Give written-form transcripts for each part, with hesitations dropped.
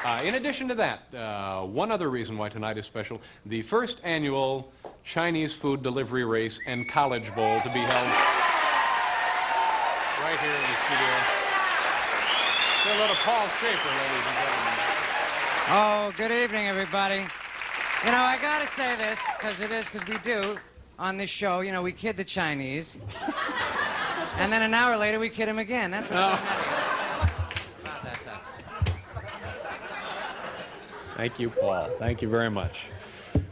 In addition to that, one other reason why tonight is special, the first annual Chinese food delivery race and college bowl to be held right here in the studio. Say hello to Paul Schaefer, ladies and gentlemen. Oh, good evening, everybody. You know, I gotta say this, because we do, on this show, you know, we kid the Chinese. And then an hour later, we kid them again. That's what's so nutty. About that time. Thank you, Paul. Thank you very much.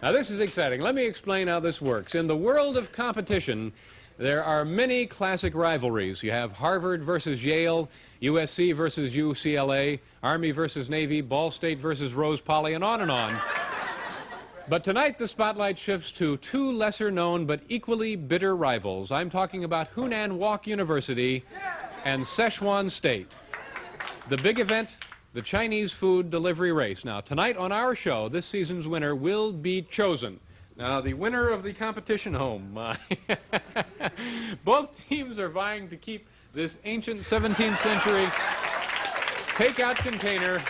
Now, this is exciting. Let me explain how this works. In the world of competition, there are many classic rivalries. You have Harvard versus Yale, USC versus UCLA, Army versus Navy, Ball State versus Rose Poly, and on and on. But tonight, the spotlight shifts to two lesser-known but equally bitter rivals. I'm talking about Hunan Wok University and Szechuan State. The big event, the Chinese food delivery race. Now, tonight on our show, this season's winner will be chosen. Now, the winner of the competition, oh my. Both teams are vying to keep this ancient 17th century takeout container,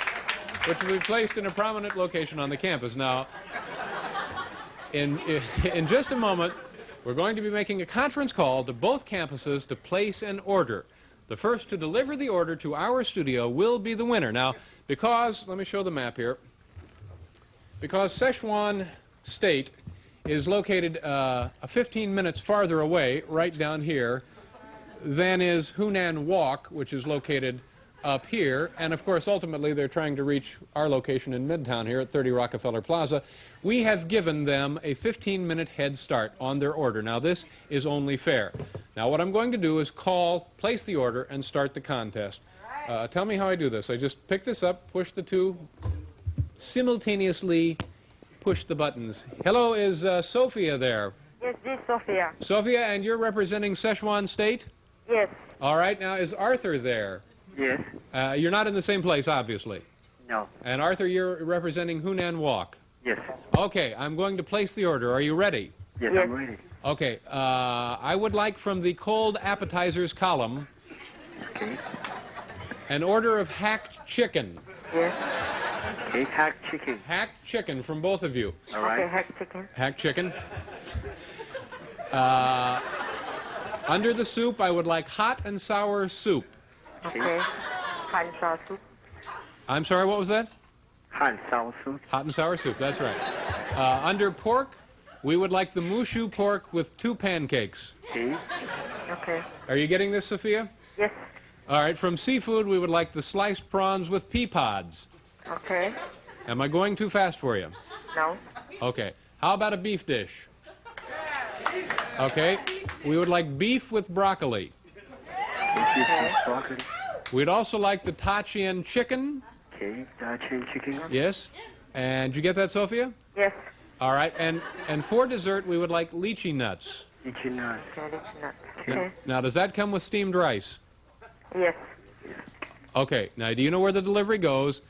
which will be placed in a prominent location on the campus. Now, in just a moment, we're going to be making a conference call to both campuses to place an order. The first to deliver the order to our studio will be the winner. Now, because, let me show the map here, because Szechuan State is located 15 minutes farther away, right down here, than is Hunan Wok, which is located up here. And, of course, ultimately, they're trying to reach our location in Midtown here at 30 Rockefeller Plaza. We have given them a 15-minute head start on their order. Now, this is only fair. Now, what I'm going to do is place the order, and start the contest. Tell me how I do this. I just pick this up, push the two, simultaneously push the buttons. Hello, is Sophia there? Yes, this is Sophia. Sophia, and you're representing Szechuan State? Yes. All right, now, is Arthur there? Yes. You're not in the same place, obviously. No. And Arthur, you're representing Hunan Wok. Yes. Okay, I'm going to place the order. Are you ready? Yes, I'm ready. Okay, I would like from the cold appetizers column an order of hacked chicken. Yes. Okay, hacked chicken. Hacked chicken from both of you. All right. Okay, hacked chicken. Hacked chicken. Under the soup, I would like hot and sour soup. Okay. Hot and sour soup. I'm sorry, what was that? Hot and sour soup. Hot and sour soup, that's right. Under pork, we would like the mushu pork with 2 pancakes. Okay. Okay. Are you getting this, Sophia? Yes. All right, from seafood, we would like the sliced prawns with pea pods. Okay. Am I going too fast for you? No. Okay. How about a beef dish? Okay. We would like beef with broccoli. Okay. Broccoli. We'd also like the Tachian chicken. Okay, Dacian chicken. Yes. And did you get that, Sophia? Yes. All right. And for dessert, we would like lychee nuts. Lychee nut. Okay, it's not. Okay. Now, does that come with steamed rice? Yes. Okay. Now, do you know where the delivery goes?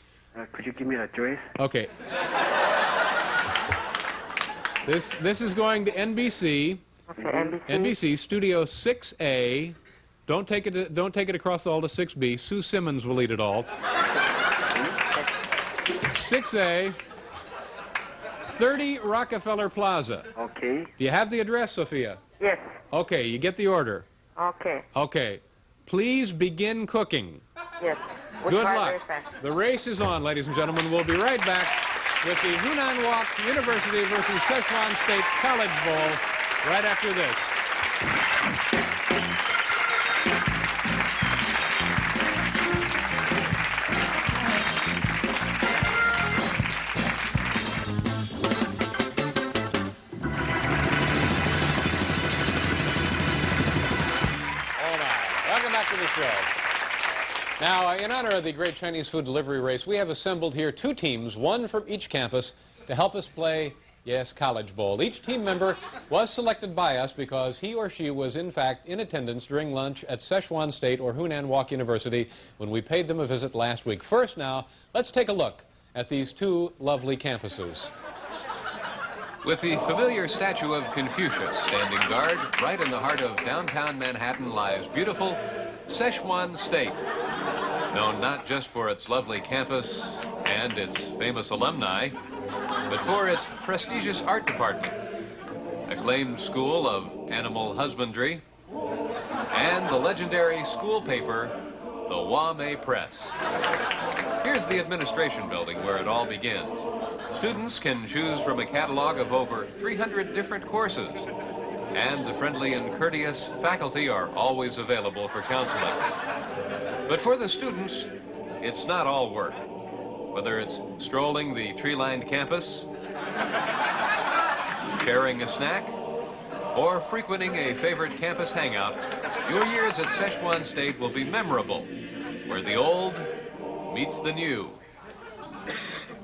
Could you give me the address? Okay. This is going to NBC. Okay, NBC. NBC Studio 6A. Don't take it across all to 6B. Sue Simmons will eat it all. 6A, 30 Rockefeller Plaza. Okay. Do you have the address, Sophia? Yes. Okay, you get the order. Okay. Okay. Please begin cooking. Yes. We'll Good try luck. very fast. The race is on, ladies and gentlemen. We'll be right back with the Hunan Wok University versus Szechuan State College Bowl right after this. Welcome back to the show. Now, in honor of the great Chinese food delivery race, we have assembled here 2 teams, one from each campus, to help us play, yes, College Bowl. Each team member was selected by us because he or she was, in fact, in attendance during lunch at Szechuan State or Hunan Wok University when we paid them a visit last week. First, now, let's take a look at these 2 lovely campuses. With the familiar statue of Confucius standing guard right in the heart of downtown Manhattan lies beautiful Szechuan State, known not just for its lovely campus and its famous alumni, but for its prestigious art department, acclaimed school of animal husbandry, and the legendary school paper, the Wame Press. Here's the administration building where it all begins. Students can choose from a catalog of over 300 different courses, and the friendly and courteous faculty are always available for counseling. But for the students, it's not all work. Whether it's strolling the tree-lined campus, sharing a snack, or frequenting a favorite campus hangout, your years at Szechuan State will be memorable, where the old meets the new,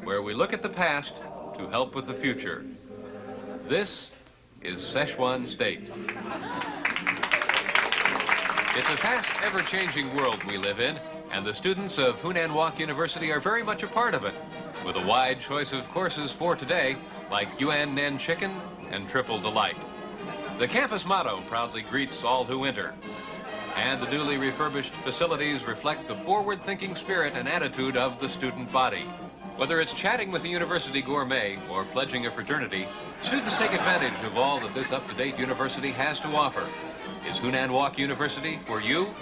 where we look at the past to help with the future. This is Szechuan State. It's a fast, ever-changing world we live in, and the students of Hunan Wok University are very much a part of it, with a wide choice of courses for today, like Yuan Nen Chicken and Triple Delight. The campus motto proudly greets all who enter, and the newly refurbished facilities reflect the forward-thinking spirit and attitude of the student body. Whether it's chatting with the university gourmet or pledging a fraternity, students take advantage of all that this up-to-date university has to offer. Is Hunan Wok University for you?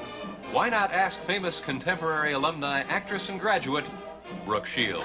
Why not ask famous contemporary alumni, actress and graduate, Brooke Shields.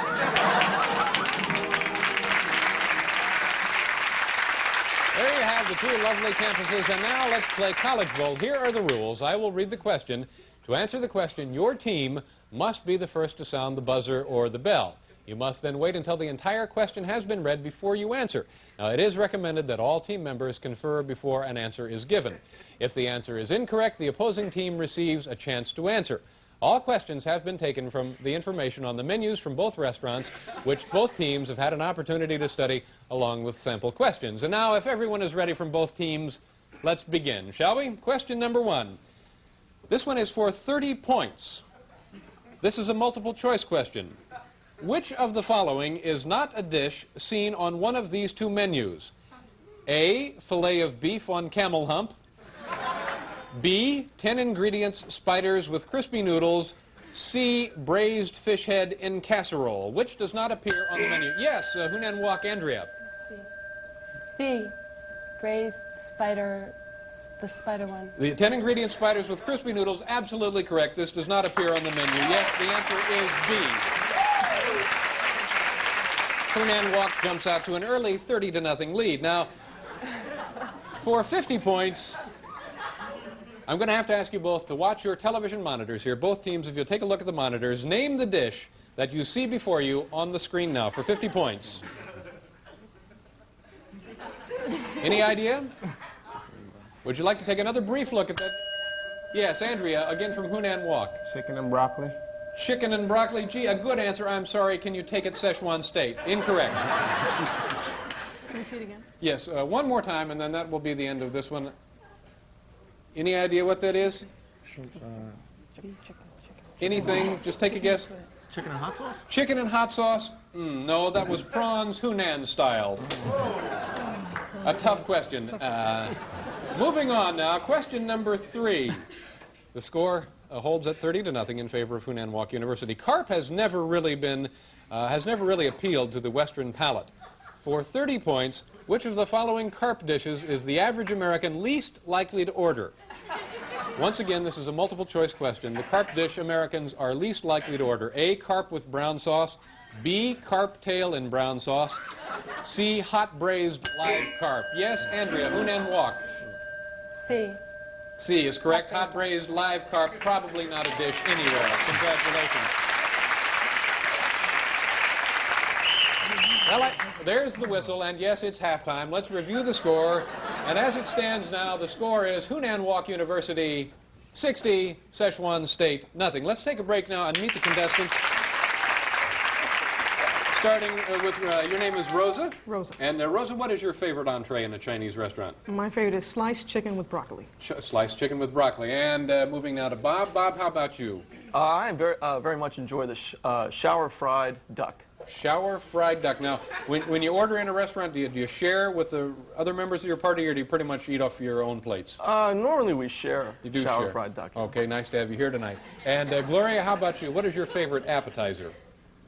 There you have the two lovely campuses, and now let's play College Bowl. Here are the rules. I will read the question. To answer the question, your team must be the first to sound the buzzer or the bell. You must then wait until the entire question has been read before you answer. Now, it is recommended that all team members confer before an answer is given. If the answer is incorrect, the opposing team receives a chance to answer. All questions have been taken from the information on the menus from both restaurants, which both teams have had an opportunity to study along with sample questions. And now, if everyone is ready from both teams, let's begin, shall we? Question number 1. This one is for 30 points. This is a multiple choice question. Which of the following is not a dish seen on one of these two menus? A, filet of beef on camel hump. B, 10 ingredients spiders with crispy noodles. C, braised fish head in casserole. Which does not appear on the menu? Yes, Hunan Wok, Andrea. B, braised spider, the spider one. The 10 ingredient spiders with crispy noodles, absolutely correct. This does not appear on the menu. Yes, the answer is B. Hunan Wok jumps out to an early 30-0 lead. Now, for 50 points, I'm going to have to ask you both to watch your television monitors here. Both teams, if you'll take a look at the monitors, name the dish that you see before you on the screen now for 50 points. Any idea? Would you like to take another brief look at that? Yes, Andrea, again from Hunan Wok. Chicken and broccoli. Chicken and broccoli. Gee, a good answer. I'm sorry. Can you take it Szechuan State? Incorrect. Can you see it again? Yes, one more time, and then that will be the end of this one. Any idea what that is? Anything? Just take a guess. Chicken and hot sauce? Chicken and hot sauce? No, that was prawns Hunan style. A tough question. Moving on now, question number 3. The score holds at 30-0 in favor of Hunan Wok University. Carp has never really appealed to the Western palate. For 30 points, which of the following carp dishes is the average American least likely to order? Once again, this is a multiple choice question. The carp dish Americans are least likely to order. A, carp with brown sauce. B, carp tail in brown sauce. C, hot braised live carp. Yes, Andrea, Hunan Wok. C. C is correct. Hot braised live carp, probably not a dish anywhere. Congratulations. Well, there's the whistle, and yes, it's halftime. Let's review the score. And as it stands now, the score is Hunan Wok University 60, Szechuan State nothing. Let's take a break now and meet the contestants. Starting with, your name is Rosa? Rosa. And Rosa, what is your favorite entree in a Chinese restaurant? My favorite is sliced chicken with broccoli. Sliced chicken with broccoli. And moving now to Bob. Bob, how about you? I very much enjoy the shower fried duck. Shower fried duck. Now, when you order in a restaurant, do you share with the other members of your party, or do you pretty much eat off your own plates? Normally we share shower share. fried duck. Okay, nice to have you here tonight. And Gloria, how about you? What is your favorite appetizer?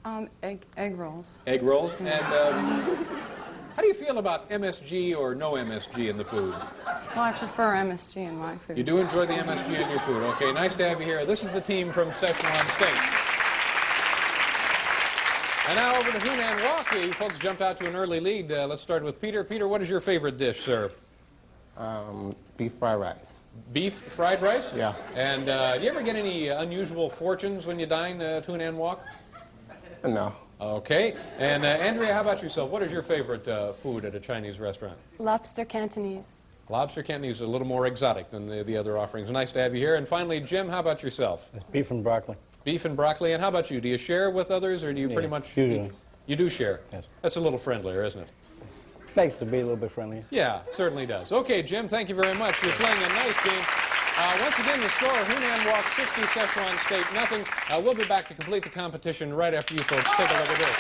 Egg rolls. Egg rolls. And how do you feel about MSG or no MSG in the food? Well, I prefer MSG in my food. You do enjoy the MSG in your food. Okay, nice to have you here. This is the team from Szechuan State. And now over to Hunan Wok. You folks jumped out to an early lead. Let's start with Peter. Peter, what is your favorite dish, sir? Beef fried rice. Beef fried rice? Yeah. And do you ever get any unusual fortunes when you dine at Hunan Wok? No. Okay. And Andrea, how about yourself? What is your favorite food at a Chinese restaurant? Lobster Cantonese. Lobster Cantonese is a little more exotic than the other offerings. Nice to have you here. And finally, Jim, how about yourself? It's beef and broccoli. Beef and broccoli. And how about you? Do you share with others, or do you pretty much... usually. You do share? Yes. That's a little friendlier, isn't it? Makes to be a little bit friendlier. Yeah, certainly does. Okay, Jim, thank you very much. You're playing a nice game. Once again, the score, Hunan Wok 60, Szechuan State nothing. We'll be back to complete the competition right after you folks take a look at this.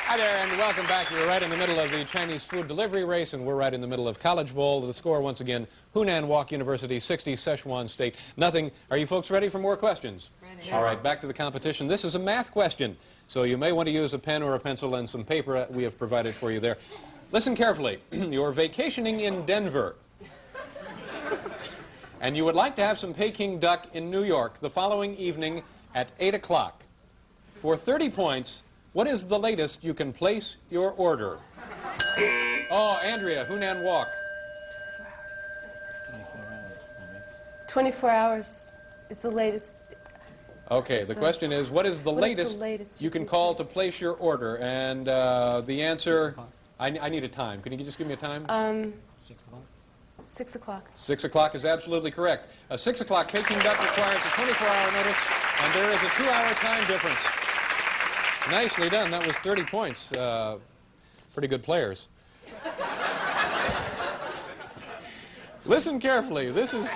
Hi there, and welcome back. You're right in the middle of the Chinese food delivery race, and we're right in the middle of College Bowl. The score, once again, Hunan Wok University 60, Szechuan State nothing. Are you folks ready for more questions? Ready. All right, back to the competition. This is a math question, so you may want to use a pen or a pencil and some paper we have provided for you there. Listen carefully. You're vacationing in Denver, and you would like to have some Peking duck in New York the following evening at 8 o'clock. For 30 points, what is the latest you can place your order? Oh, Andrea, Hunan Wok. 24 hours is the latest. Okay, the question is, what is the latest you can call to place your order? And the answer, I need a time. Can you just give me a time? 6 o'clock. 6 o'clock is absolutely correct. 6 o'clock, Peking duck requires a 24-hour notice, and there is a 2-hour time difference. Nicely done. That was 30 points. Pretty good players. Listen carefully. This is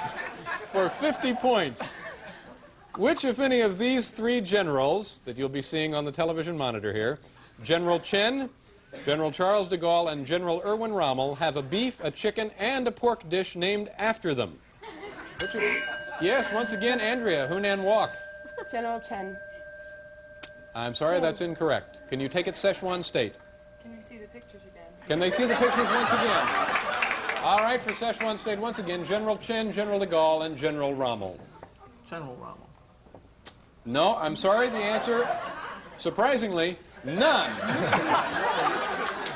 for 50 points. Which, if any, of these three generals that you'll be seeing on the television monitor here, General Chen, General Charles de Gaulle, and General Erwin Rommel, have a beef, a chicken, and a pork dish named after them? Yes, once again, Andrea, Hunan Wok. General Chen. I'm sorry, that's incorrect. Can you take it Szechuan State? Can you see the pictures again? Can they see the pictures once again? All right, for Szechuan State, once again, General Chen, General de Gaulle, and General Rommel. General Rommel. No, I'm sorry, the answer, surprisingly, none.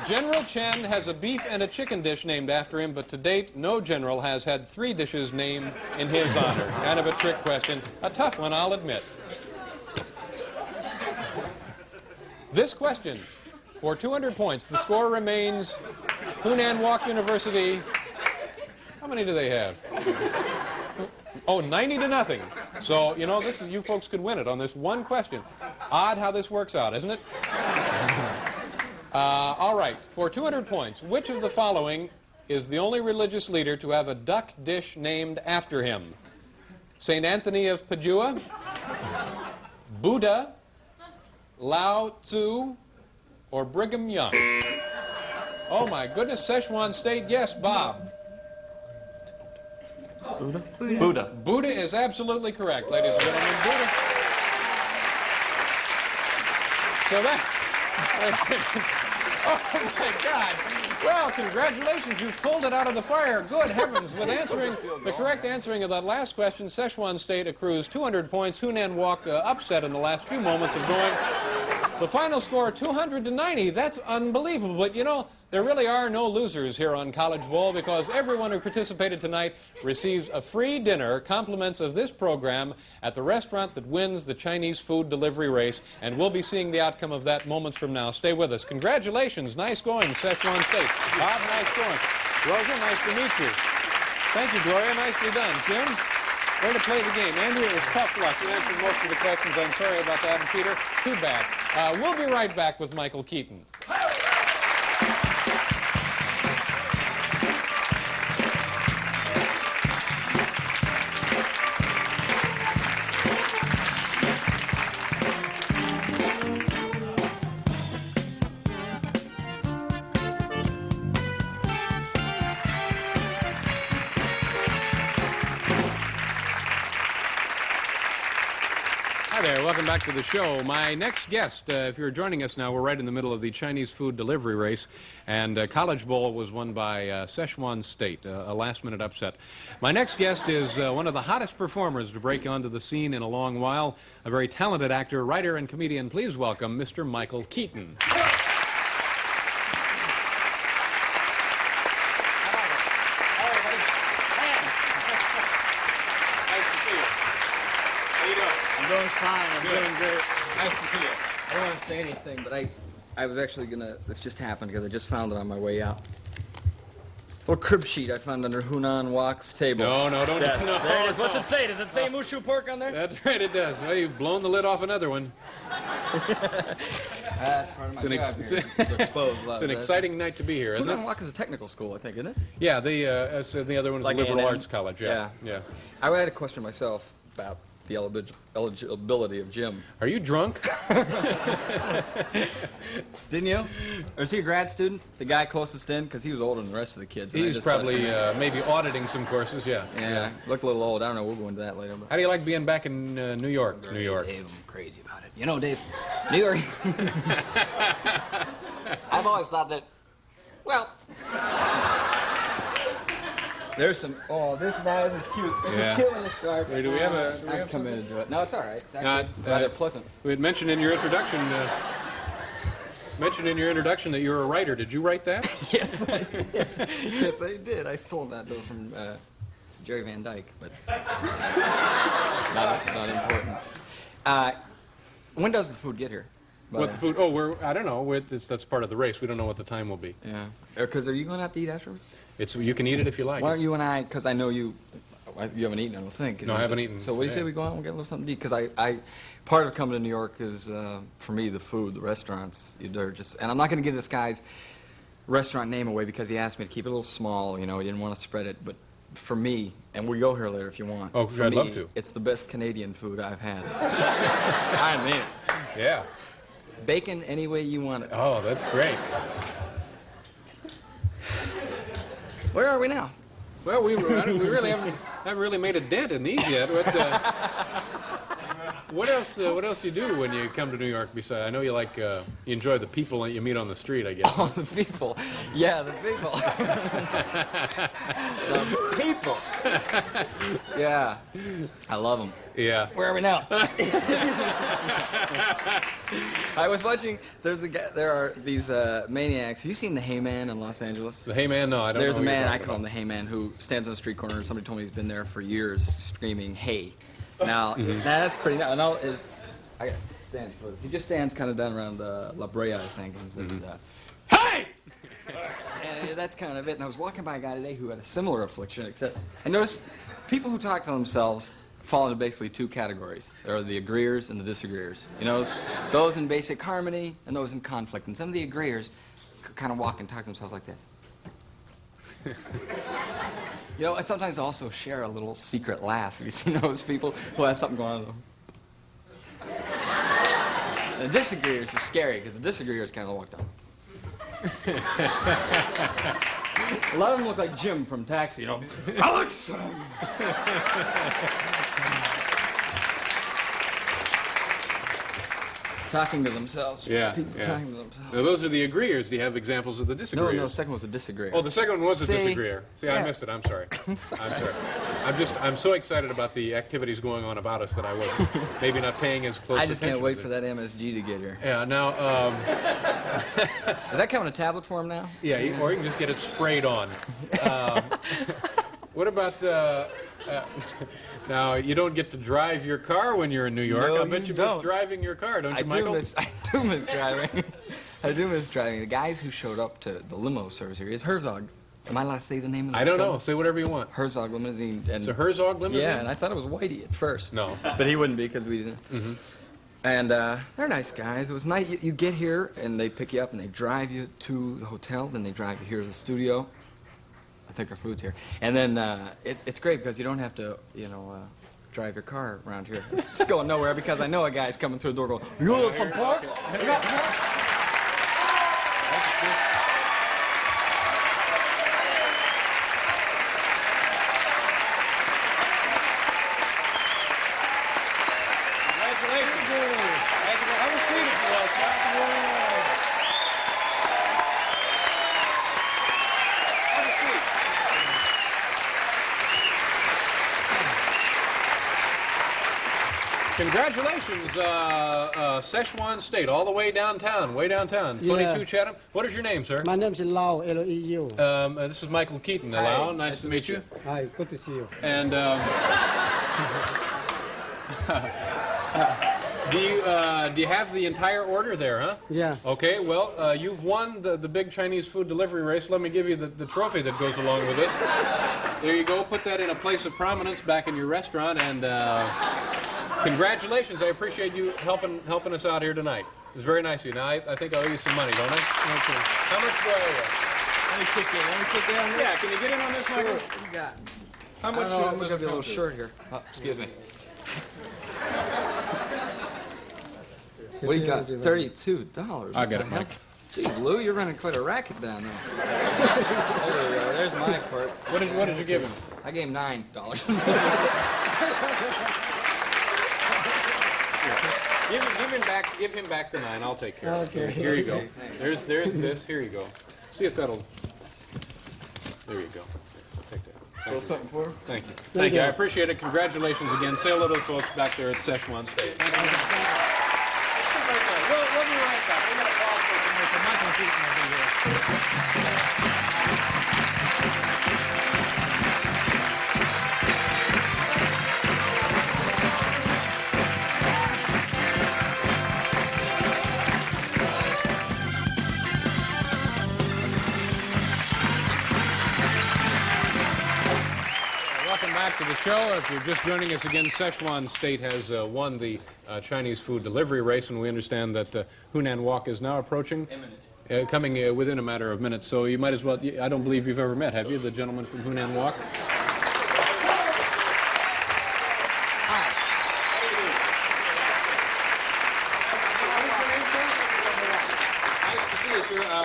General Chen has a beef and a chicken dish named after him, but to date, no general has had 3 dishes named in his honor. Kind of a trick question. A tough one, I'll admit. This question, for 200 points, the score remains Hunan Wok University. How many do they have? Oh, 90 to nothing. So, you know, this is, you folks could win it on this one question. Odd how this works out, isn't it? All right, for 200 points, which of the following is the only religious leader to have a duck dish named after him? St. Anthony of Padua, Buddha, Lao Tzu, or Brigham Young? Oh my goodness, Szechuan State, yes, Bob. Buddha? Buddha. Buddha is absolutely correct, ladies and gentlemen. Buddha. So that... Oh my God. Well, congratulations, you've pulled it out of the fire. Good heavens. With answering the correct answering of that last question, Szechuan State accrues 200 points. Hunan Wok upset in the last few moments of going. The final score, 200 to 90. That's unbelievable. But, you know, there really are no losers here on College Bowl because everyone who participated tonight receives a free dinner, compliments of this program, at the restaurant that wins the Chinese food delivery race. And we'll be seeing the outcome of that moments from now. Stay with us. Congratulations. Nice going, Szechuan State. Bob, nice going. Rosa, nice to meet you. Thank you, Gloria. Nicely done. Jim? Way to play the game. Andrea, it was tough luck. You answered most of the questions. I'm sorry about that. And Peter, too bad. We'll be right back with Michael Keaton. there. Welcome back to the show. My next guest, if you're joining us now, we're right in the middle of the Chinese food delivery race, and College Bowl was won by Szechuan State, a last-minute upset. My next guest is one of the hottest performers to break onto the scene in a long while, a very talented actor, writer, and comedian. Please welcome Mr. Michael Keaton. I'm doing fine. I'm doing great. Nice to see you. I don't want to say anything, but I was actually gonna. This just happened because I just found it on my way out. Little crib sheet I found under Hunan Wak's table. No, don't. Yes, No, there it is. no. What's it say? Does it say Mushu pork on there? That's right, it does. Well, you've blown the lid off another one. That's part of my job here, to expose a lot It's of an that. exciting night to be here, isn't Hunan it? Wak is a technical school, I think, isn't it? Yeah, the other one is Like the liberal A&M? arts college. Yeah. I had a question myself about the eligibility of Jim. Are you drunk? Didn't you? Or is he a grad student? The guy closest in? Because he was older than the rest of the kids. and I He's just thought- probably maybe auditing some courses. Yeah. Yeah, looked a little old. I don't know. We'll go into that later. But How do you like being back in New York? New York. Dave, I'm crazy about it. You know, Dave, New York. I've always thought that, well, there's some. Oh, this is cute. This is cute when it starts. Wait, do we have a? Do we I have come in and do it. No, it's all right. It's Not, actually rather pleasant. We had mentioned in your introduction. Mentioned in your introduction that you're a writer. Did you write that? Yes, I did. Yes, I did. I stole that though from Jerry Van Dyke, but not important. When does the food get here? What the food? Oh, I don't know. That's part of the race. We don't know what the time will be. Yeah. Because are you going out to eat afterwards? You can eat it if you like. Why don't you and I? Because I know you haven't eaten. I don't think. No, I haven't eaten. So what do you say we go out and get a little something to eat? Because part of coming to New York is for me the food, the restaurants. They're just, and I'm not going to give this guy's restaurant name away because he asked me to keep it a little small. You know, he didn't want to spread it, but. For me, and we go here later if you want. Oh, for I'd me, love to. It's the best Canadian food I've had. I mean it. Yeah. Bacon any way you want it. Oh, that's great. Where are we now? Well, we really haven't really made a dent in these yet. What else do you do when you come to New York? Besides, I know you enjoy the people that you meet on the street, I guess. Oh, the people. Yeah, the people. The people. Yeah. I love them. Yeah. Where are we now? I was watching, there are these maniacs. Have you seen the Hay Man in Los Angeles? The Hay Man? No, I don't know. There's a what you're man, I talking call him the Hay Man, who stands on the street corner, and somebody told me he's been there for years screaming, hey. Now, that's pretty nice. I guess stands for this. He just stands kind of down around La Brea, I think. And hey! And that's kind of it. And I was walking by a guy today who had a similar affliction, except I noticed people who talk to themselves fall into basically two categories. There are the agreeers and the disagreeers. You know, those in basic harmony and those in conflict. And some of the agreeers kind of walk and talk to themselves like this. You know, I sometimes also share a little secret laugh. You see those people who have something going on with them. The disagreeers are scary because the disagreeers kind of walk down. A lot of them look like Jim from Taxi, you know. Alex! Talking to themselves. Yeah, People yeah. talking to themselves. Now, those are the agreeers. Do you have examples of the disagreeers? No, the second was a disagreeer. Oh, the second one was a See? disagreeer. See, I Yeah. missed it. I'm sorry. I'm sorry. I'm so excited about the activities going on about us that I was maybe not paying as close I attention. just can't wait to for it. that MSG to get here. Yeah, now, Is that coming in a tablet form now? yeah, or you can just get it sprayed on. What about, now, you don't get to drive your car when you're in New York. No, I bet you you don't. miss driving your car, don't you, Michael? I do miss driving. I do miss driving. The guys who showed up to the limo service here is Herzog. Am I allowed to say the name of the I don't company? know. Say whatever you want. Herzog Limousine. And It's a Herzog limousine? Yeah, and I thought it was Whitey at first. No. But he wouldn't be because we didn't. Mm-hmm. And they're nice guys. It was nice. You get here, and they pick you up, and they drive you to the hotel. Then they drive you here to the studio. I think our food's here. And then it's great because you don't have to, drive your car around here. It's going nowhere because I know a guy's coming through the door going, you want some pork? You got pork? Congratulations. Congratulations, Szechuan State, all the way downtown, way downtown. 22 Chatham. What is your name, sir? My name is Lau, L-E-U. This is Michael Keaton. Lau, nice to meet you. Hi, good to see you. And do you have the entire order there, huh? Yeah. Okay, well, you've won the big Chinese food delivery race. Let me give you the trophy that goes along with this. There you go. Put that in a place of prominence back in your restaurant. And congratulations. I appreciate you helping us out here tonight. It was very nice of you. Now, I think I owe you some money, don't I? Okay. How much do I owe you? Let me kick in on this. Yeah, can you get in on this, Michael? What you got? How much? I'm going to give you a little shirt here. Oh, excuse me. What do you got? $32. I got it, Mike. Jeez, Lou, you're running quite a racket down there. Oh, there you go. There's my part. What did you give him? I gave him $9. Give him back the 9. I'll take care of it. Okay. Here you go. Okay, There's this. Here you go. See if that'll. There you go. Take that. A little something for her? Thank you. Thank you. I appreciate it. Congratulations again. Say hello to the folks back there at Szechuan State. Thank you. We'll be right back. We're going to pause for a commercial. Michael Keaton will be here. Welcome back to the show. If you're just joining us again, Szechuan State has won the Chinese food delivery race, and we understand that Hunan Wok is now approaching. Imminent. Coming within a matter of minutes. So you might as well, I don't believe you've ever met, have you, the gentleman from Hunan Wok?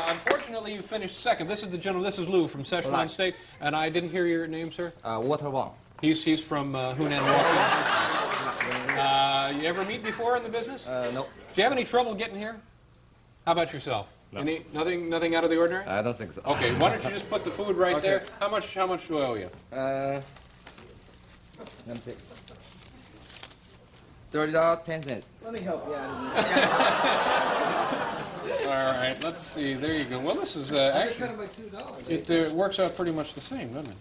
Unfortunately, you finished second. This is the gentleman. This is Lou from Szechuan State, and I didn't hear your name, sir. Water Wong. He's from Hunan Wok. You ever meet before in the business? Nope. Do you have any trouble getting here? How about yourself? No. Nothing out of the ordinary? I don't think so. Okay. Why don't you just put the food right there? How much do I owe you? Let me see. $30, 10 cents. Let me help you out of this. All right. Let's see. There you go. Well, this is actually. It works out pretty much the same, doesn't it?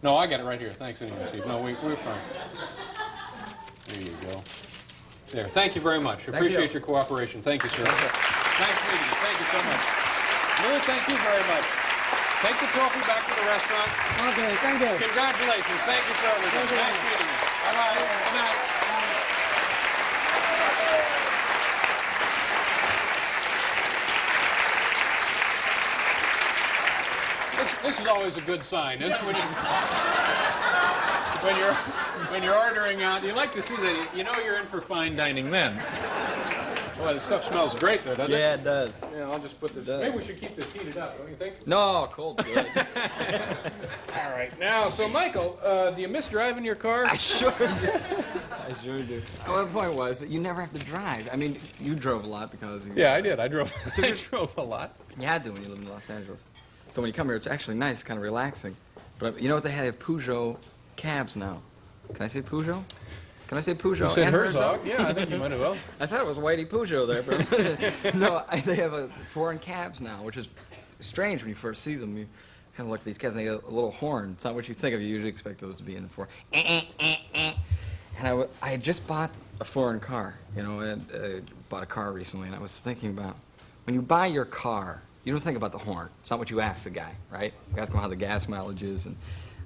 No, I got it right here. Thanks anyway, Steve. No, we're fine. There you go. There. Thank you very much. Appreciate your cooperation. Thank you, sir. Nice meeting you. Thank you so much. Lou, thank you very much. Take the trophy back to the restaurant. Okay, thank you. Congratulations. Thank you, sir. Nice meeting you. Bye-bye. Good night. This is always a good sign, isn't it? When you're ordering out, you like to see that you know you're in for fine dining then. Boy, the stuff smells great there, doesn't it? Yeah, it does. Yeah, I'll just put this. Maybe we should keep this heated up, don't you think? No, cold's good. All right. Now, so Michael, do you miss driving your car? I sure do. I sure do. Well, the point was that you never have to drive. I mean, you drove a lot because you... Yeah, I did. I drove a lot. You had to when you lived in Los Angeles. So when you come here, it's actually nice, kind of relaxing. But you know what they have? They have Peugeot cabs now. Can I say Peugeot? Can I say Peugeot? You said Herzog? Yeah, I think you might have well. I thought it was Whitey Peugeot there, but no, they have foreign cabs now, which is strange when you first see them. You kind of look at these cabs and they have a little horn. It's not what you think of. You usually expect those to be in for. And I had just bought a foreign car, you know, and bought a car recently, and I was thinking about when you buy your car, you don't think about the horn. It's not what you ask the guy, right? You ask him how the gas mileage is and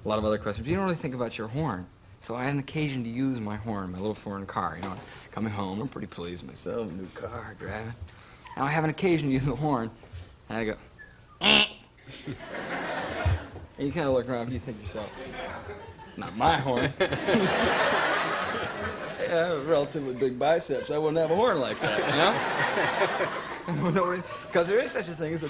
a lot of other questions. But you don't really think about your horn. So I had an occasion to use my horn, my little foreign car. You know, coming home, I'm pretty pleased with myself, new car, driving. Now I have an occasion to use the horn, and I go, and you kind of look around and you think to yourself, it's not my horn. I have relatively big biceps. I wouldn't have a horn like that, you know? Because there is such a thing as a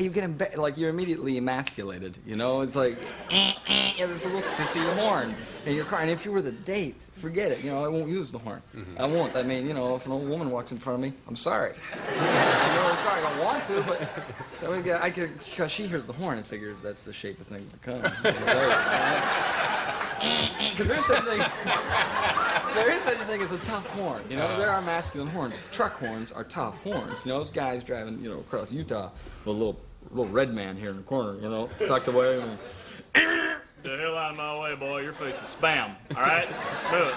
you get like you're immediately emasculated, you know? It's like, yeah, this little sissy horn in your car. And if you were the date, forget it. You know, I won't use the horn. I won't. I mean, you know, if an old woman walks in front of me, I'm sorry. I'm really sorry. I don't want to, but so because she hears the horn and figures that's the shape of things to come. because there is such a thing. There is such a thing as a tough horn. You know, there are masculine horns. Truck horns are tough horns. You know, those guys driving, you know, across Utah with a little red man here in the corner. You know, tucked away. And, The hell out of my way, boy. Your face is spam. All right? Do it.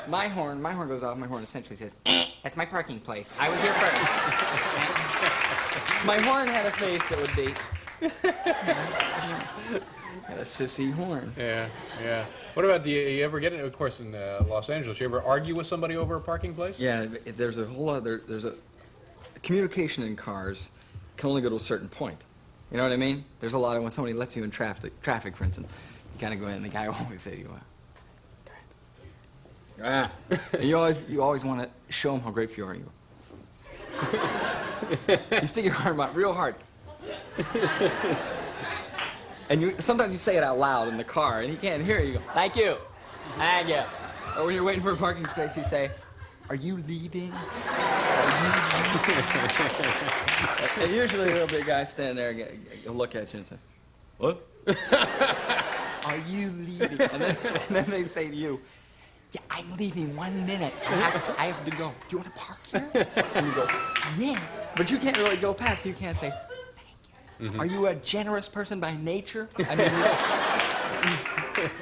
my horn goes off. My horn essentially says, "That's my parking place. I was here first." My horn had a face that would be. Had a sissy horn. Yeah, yeah. What about, you ever get it, of course, in Los Angeles, you ever argue with somebody over a parking place? Yeah, there's a whole other, communication in cars can only go to a certain point. You know what I mean? There's a lot of, when somebody lets you in traffic, for instance, you kind of go in and the guy will always say to you, and you always want to show him how grateful you are. You go. You stick your arm out real hard. And sometimes you say it out loud in the car, and he can't hear it. You go, "Thank you. Thank you." Or when you're waiting for a parking space, you say, "Are you leaving? Are you leaving?" And usually there'll be a guy standing there, and he'll look at you and say, "What?" "Are you leaving?" And then they say to you, "Yeah, I'm leaving 1 minute. I have to go. Do you want to park here?" And you go, "Yes." But you can't really go past. You can't say, Mm-hmm. "Are you a generous person by nature?" I mean,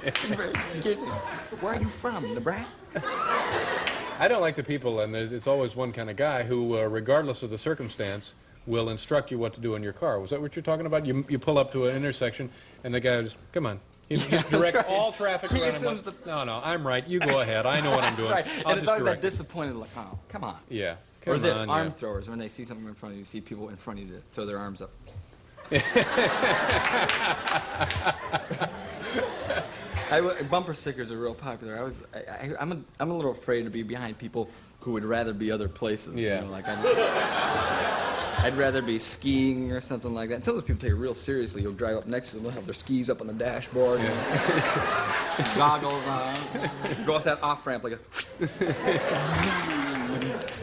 it's very giving. Where are you from? Nebraska? I don't like the people, and it's always one kind of guy who, regardless of the circumstance, will instruct you what to do in your car. Was that what you're talking about? You pull up to an intersection, and the guy just, "Come on." He's direct all traffic around him. No, I'm right. You go ahead. I know what I'm doing. That's right. I'll And it's always that direct you. disappointed look. "Oh, come on." Yeah. Or Come this, on, arm yeah. throwers. When they see something in front of you, see people in front of you to throw their arms up. Bumper stickers are real popular. I'm a little afraid to be behind people who would rather be other places. Yeah. You know, like I'd rather be skiing or something like that. And some of those people take it real seriously. You'll drive up next to them, they'll have their skis up on the dashboard, Yeah. goggles on, go off that off ramp like a.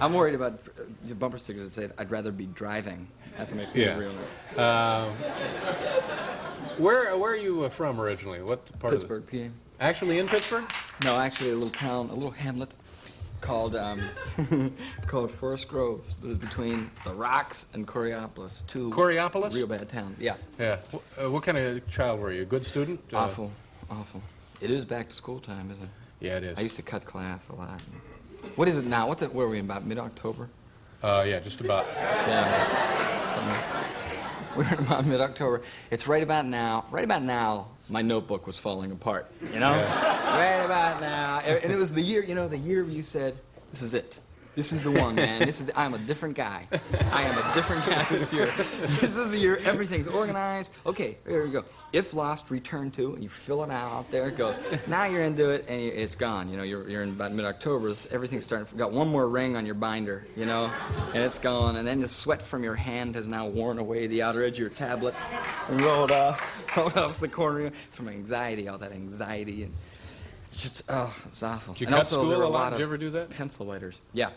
I'm worried about bumper stickers that say, "I'd rather be driving." That's what makes me real. Where are you from originally? What part Pittsburgh, of PA. Actually in Pittsburgh? No, actually a little town, a little hamlet called called Forest Grove. It was between the Rocks and Coriopolis, two Coriopolis? real bad towns. Yeah. Yeah. What kind of child were you? A good student? Awful. It is back to school time, isn't it? Yeah, it is. I used to cut class a lot. What is it now? Where are we in, about mid-October? Yeah, just about. Yeah. We're in about mid-October. It's right about now, my notebook was falling apart, you know? Yeah. Right about now. And it was the year, the year you said, "This is it. This is the one, man. I'm a different guy. I am a different guy this year. This is the year everything's organized. Okay, here we go. If lost, return to, and you fill it out. There it goes. Now you're into it, and it's gone. You know, you're in about mid-October. Everything's starting. Got one more ring on your binder, and it's gone. And then the sweat from your hand has now worn away the outer edge of your tablet and rolled off the corner. It's from anxiety, all that anxiety, and it's just it's awful. Did you and cut also, school there were a lot? of Did you ever do that? Pencil biters. Yeah.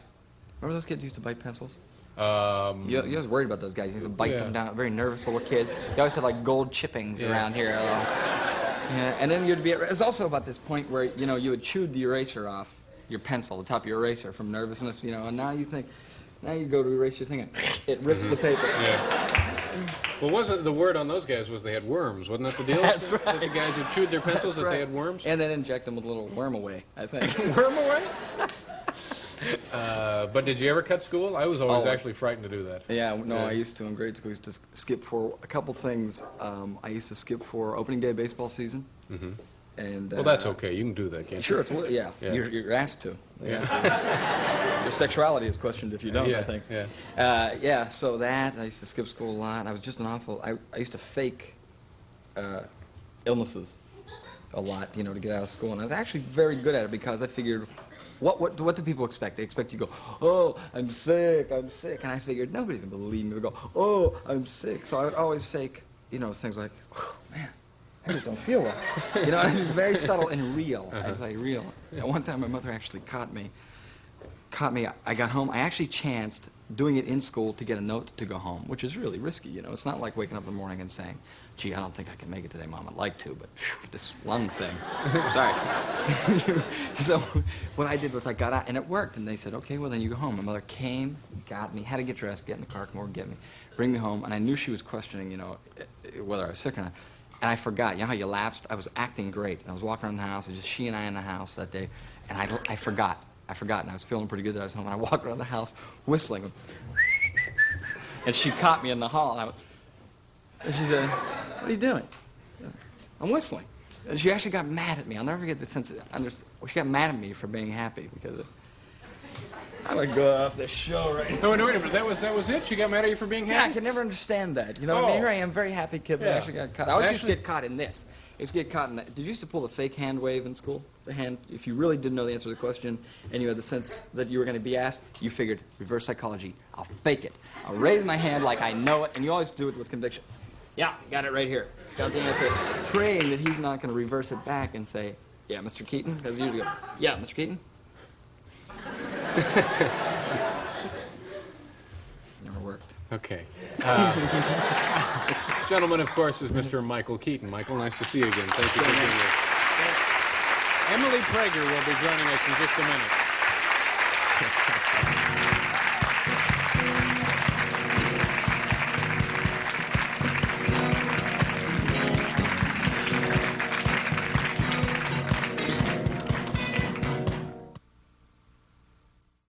Remember those kids used to bite pencils? You I was worried about those guys. He used to bite them down. Very nervous little kid. They always had like gold chippings around here. Yeah, and then you'd be. It's also about this point where you had chewed the eraser off your pencil, the top of your eraser, from nervousness. And now you go to erase your thing and it rips the paper. Yeah. Well, wasn't the word on those guys was they had worms? Wasn't that the deal? That's right. That the guys who chewed their pencils, That's that right. they had worms? And then inject them with a little worm away, I think. Worm away? But did you ever cut school? I was always actually frightened to do that. Yeah, no, I used to in grade school. I used to skip for a couple things. I used to skip for opening day of baseball season. Mm-hmm. And well, that's okay. You can do that, can't sure, you? it's yeah. Yeah. You're asked to. Yeah. Your sexuality is questioned if you don't. Yeah, I think. yeah. So that I used to skip school a lot. I was just an awful. I used to fake illnesses a lot, to get out of school, and I was actually very good at it because I figured. What do people expect? They expect you to go, "Oh, I'm sick," and I figured nobody's gonna believe me. They go, "Oh, I'm sick," so I would always fake, things like, "Oh, man, I just don't feel well." I'd be very subtle and real. I was like real. At one time, my mother actually caught me. I got home. I actually chanced doing it in school to get a note to go home, which is really risky, you know. It's not like waking up in the morning and saying, gee, I don't think I can make it today, Mom. I'd like to, but phew, this lung thing. Sorry. So what I did was I got out, and it worked. And they said, okay, well, then you go home. My mother came, got me, had to get dressed, get in the car, come over and get me, bring me home. And I knew she was questioning, you know, whether I was sick or not. And I forgot. You know how you lapsed? I was acting great. And I was walking around the house, and just she and I in the house that day. And I forgot. And I was feeling pretty good that I was home. And I walked around the house whistling. And she caught me in the hall. And she said, what are you doing? I'm whistling. And she actually got mad at me. I'll never forget the sense of she got mad at me for being happy because I'm going to go off this show right now. No, wait a minute. That was it? She got mad at you for being happy? Yeah, I could never understand that. You know what I mean? Here I am, very happy kid, but I actually got caught. I always used to get caught in this. I used to get caught in that. Did you used to pull the fake hand wave in school? The hand, if you really didn't know the answer to the question and you had the sense that you were going to be asked, you figured, reverse psychology, I'll fake it. I'll raise my hand like I know it, and you always do it with conviction. Yeah, got it right here. Got the answer. Praying that he's not going to reverse it back and say, yeah, Mr. Keaton? Because you usually go, yeah, Mr. Keaton? Never worked. Okay. Gentleman, of course, is Mr. Michael Keaton. Michael, nice to see you again. Thank you for being here. Emily Prager will be joining us in just a minute.